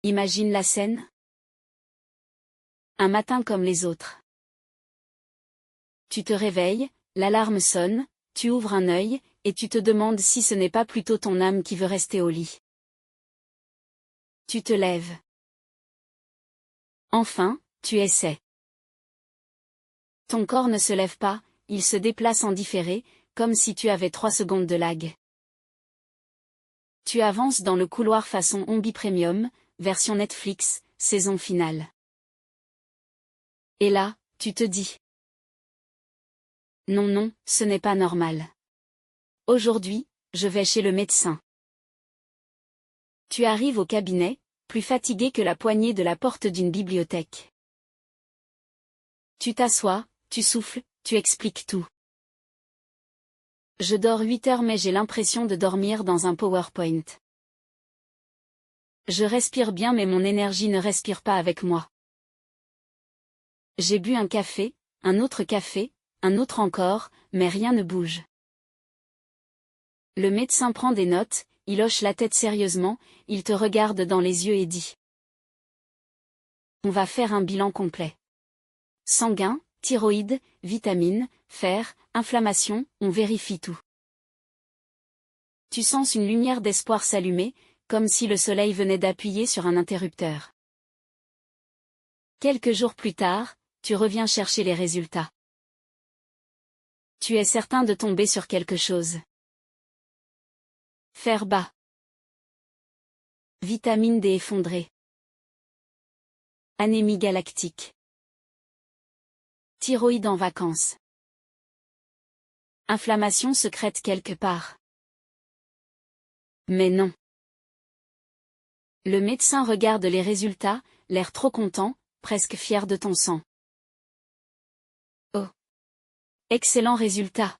Imagine la scène. Un matin comme les autres. Tu te réveilles, l'alarme sonne, tu ouvres un œil, et tu te demandes si ce n'est pas plutôt ton âme qui veut rester au lit. Tu te lèves. Enfin, tu essaies. Ton corps ne se lève pas, il se déplace en différé, comme si tu avais 3 secondes de lag. Tu avances dans le couloir façon Ombi Premium, version Netflix, saison finale. Et là, tu te dis. Non non, ce n'est pas normal. Aujourd'hui, je vais chez le médecin. Tu arrives au cabinet, plus fatigué que la poignée de la porte d'une bibliothèque. Tu t'assois, tu souffles, tu expliques tout. Je dors 8 heures mais j'ai l'impression de dormir dans un PowerPoint. Je respire bien mais mon énergie ne respire pas avec moi. J'ai bu un café, un autre encore, mais rien ne bouge. Le médecin prend des notes, il hoche la tête sérieusement, il te regarde dans les yeux et dit. On va faire un bilan complet. Sanguin, thyroïde, vitamines, fer, inflammation, on vérifie tout. Tu sens une lumière d'espoir s'allumer, comme si le soleil venait d'appuyer sur un interrupteur. Quelques jours plus tard, tu reviens chercher les résultats. Tu es certain de tomber sur quelque chose. Fer bas. Vitamine D effondrée. Anémie galactique. Thyroïde en vacances. Inflammation secrète quelque part. Mais non. Le médecin regarde les résultats, l'air trop content, presque fier de ton sang. Oh. Excellent résultat.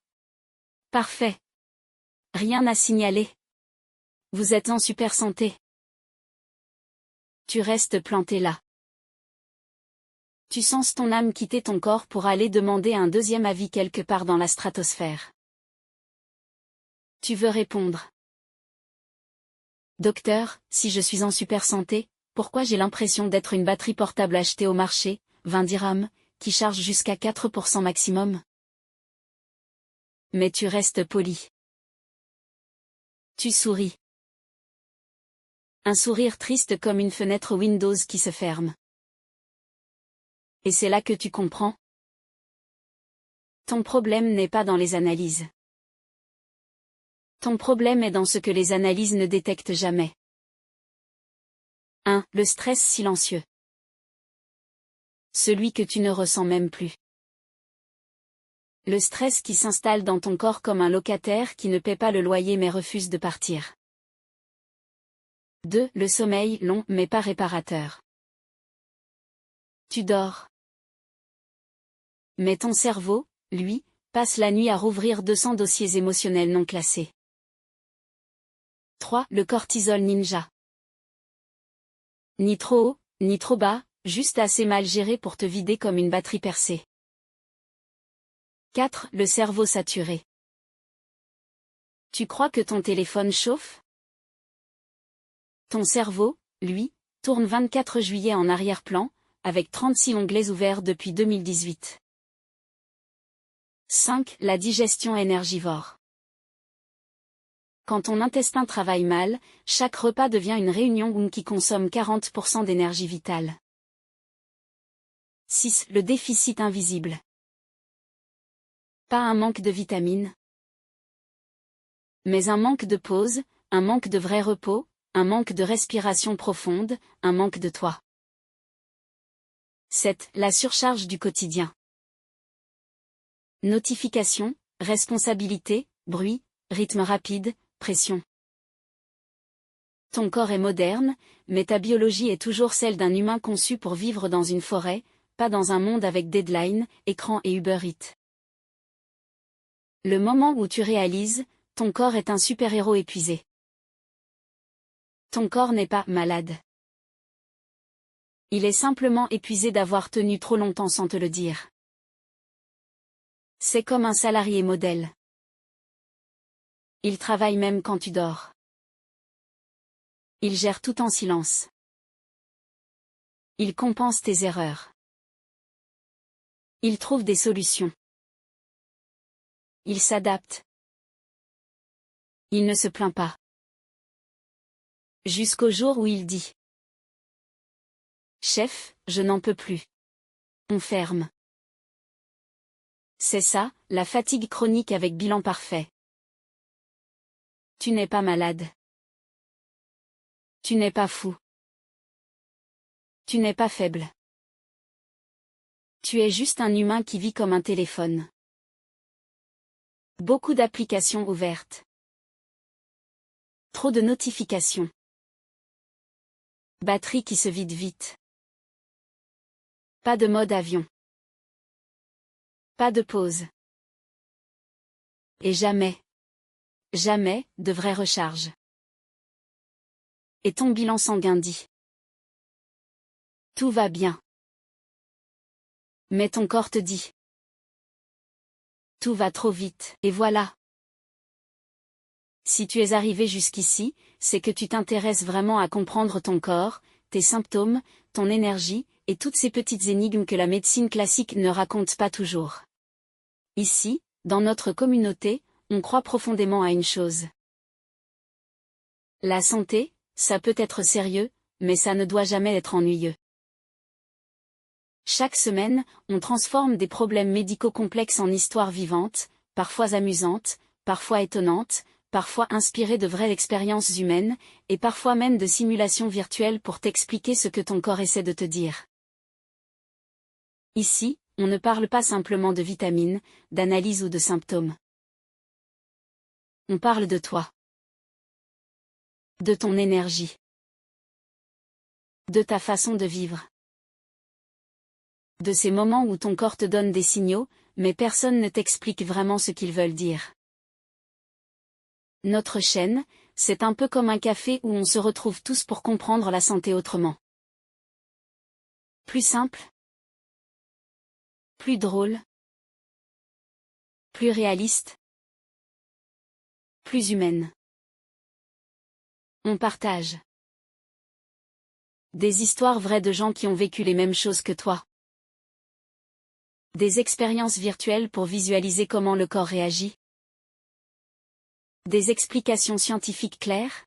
Parfait. Rien à signaler. Vous êtes en super santé. Tu restes planté là. Tu sens ton âme quitter ton corps pour aller demander un deuxième avis quelque part dans la stratosphère. Tu veux répondre. Docteur, si je suis en super santé, pourquoi j'ai l'impression d'être une batterie portable achetée au marché, 20 dirhams, qui charge jusqu'à 4% maximum? Mais tu restes poli. Tu souris. Un sourire triste comme une fenêtre Windows qui se ferme. Et c'est là que tu comprends. Ton problème n'est pas dans les analyses. Ton problème est dans ce que les analyses ne détectent jamais. 1. Le stress silencieux. Celui que tu ne ressens même plus. Le stress qui s'installe dans ton corps comme un locataire qui ne paie pas le loyer mais refuse de partir. 2. Le sommeil long mais pas réparateur. Tu dors. Mais ton cerveau, lui, passe la nuit à rouvrir 200 dossiers émotionnels non classés. 3. Le cortisol ninja. Ni trop haut, ni trop bas, juste assez mal géré pour te vider comme une batterie percée. 4. Le cerveau saturé. Tu crois que ton téléphone chauffe? Ton cerveau, lui, tourne 24 juillet en arrière-plan, avec 36 onglets ouverts depuis 2018. 5. La digestion énergivore. Quand ton intestin travaille mal, chaque repas devient une réunion qui consomme 40% d'énergie vitale. 6. Le déficit invisible. Pas un manque de vitamines, mais un manque de pause, un manque de vrai repos, un manque de respiration profonde, un manque de toi. 7. La surcharge du quotidien. Notifications, responsabilités, bruit, rythme rapide, pression. Ton corps est moderne, mais ta biologie est toujours celle d'un humain conçu pour vivre dans une forêt, pas dans un monde avec deadline, écran et Uber Eats. Le moment où tu réalises, ton corps est un super-héros épuisé. Ton corps n'est pas malade. Il est simplement épuisé d'avoir tenu trop longtemps sans te le dire. C'est comme un salarié modèle. Il travaille même quand tu dors. Il gère tout en silence. Il compense tes erreurs. Il trouve des solutions. Il s'adapte. Il ne se plaint pas. Jusqu'au jour où il dit: Chef, je n'en peux plus. On ferme. C'est ça, la fatigue chronique avec bilan parfait. Tu n'es pas malade. Tu n'es pas fou. Tu n'es pas faible. Tu es juste un humain qui vit comme un téléphone. Beaucoup d'applications ouvertes. Trop de notifications. Batterie qui se vide vite. Pas de mode avion. Pas de pause. Et jamais, de vraie recharge. Et ton bilan sanguin dit: tout va bien. Mais ton corps te dit: tout va trop vite, et voilà. Si tu es arrivé jusqu'ici, c'est que tu t'intéresses vraiment à comprendre ton corps, tes symptômes, ton énergie, et toutes ces petites énigmes que la médecine classique ne raconte pas toujours. Ici, dans notre communauté, on croit profondément à une chose. La santé, ça peut être sérieux, mais ça ne doit jamais être ennuyeux. Chaque semaine, on transforme des problèmes médicaux complexes en histoires vivantes, parfois amusantes, parfois étonnantes, parfois inspirées de vraies expériences humaines, et parfois même de simulations virtuelles pour t'expliquer ce que ton corps essaie de te dire. Ici, on ne parle pas simplement de vitamines, d'analyse ou de symptômes. On parle de toi. De ton énergie. De ta façon de vivre. De ces moments où ton corps te donne des signaux, mais personne ne t'explique vraiment ce qu'ils veulent dire. Notre chaîne, c'est un peu comme un café où on se retrouve tous pour comprendre la santé autrement. Plus simple. Plus drôle. Plus réaliste. Plus humaine. On partage des histoires vraies de gens qui ont vécu les mêmes choses que toi. Des expériences virtuelles pour visualiser comment le corps réagit. Des explications scientifiques claires.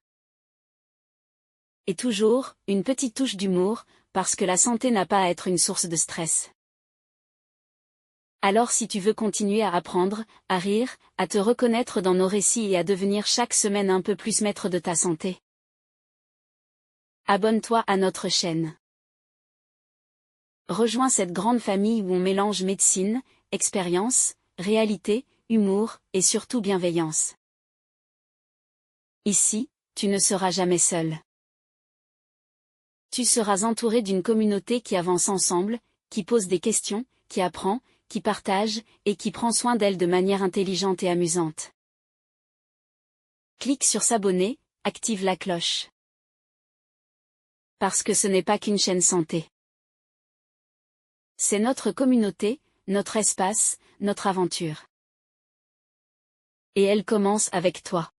Et toujours, une petite touche d'humour, parce que la santé n'a pas à être une source de stress. Alors si tu veux continuer à apprendre, à rire, à te reconnaître dans nos récits et à devenir chaque semaine un peu plus maître de ta santé, abonne-toi à notre chaîne. Rejoins cette grande famille où on mélange médecine, expérience, réalité, humour, et surtout bienveillance. Ici, tu ne seras jamais seul. Tu seras entouré d'une communauté qui avance ensemble, qui pose des questions, qui apprend, qui partage, et qui prend soin d'elle de manière intelligente et amusante. Clique sur s'abonner, active la cloche. Parce que ce n'est pas qu'une chaîne santé. C'est notre communauté, notre espace, notre aventure. Et elle commence avec toi.